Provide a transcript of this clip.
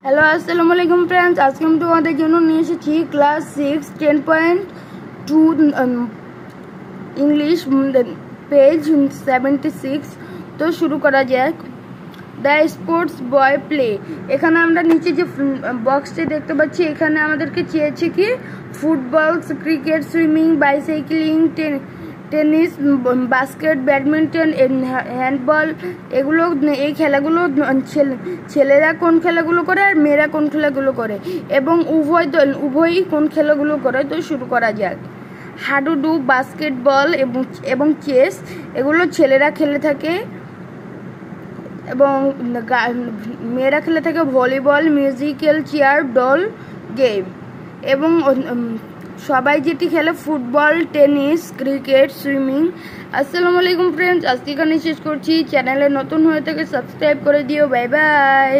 Hello আসসালামু আলাইকুম friends, আজকে আমি তোমাদের জন্য নিয়ে এসেছি ক্লাস 6 10.2 ইংলিশ পেজ 76। তো শুরু করা যাক। The sports boy play. এখানে আমরা নিচে যে বক্সটি দেখতে পাচ্ছি, এখানে আমাদেরকে চেয়েছে কি football, cricket, swimming, bicycling, tennis, basket, badminton, handball, এগুলো এই খেলাগুলো ছেলেরা কোন খেলাগুলো করে আর মেয়েরা কোন খেলাগুলো করে এবং উভয়ই কোন খেলাগুলো করে। তো শুরু করা যাক। হাডুডু, বাস্কেটবল এবং চেস এগুলো ছেলেরা খেলে থাকে এবং মেয়েরা খেলে থাকে volleyball, musical chair, doll game. এবং সবাই যেটি খেলে ফুটবল, টেনিস, ক্রিকেট, সুইমিং। আসসালামু আলাইকুম ফ্রেন্ডস, আজকে এখানে শেষ করছি। চ্যানেলে নতুন হয়ে থাকে সাবস্ক্রাইব করে দিও। Bye bye.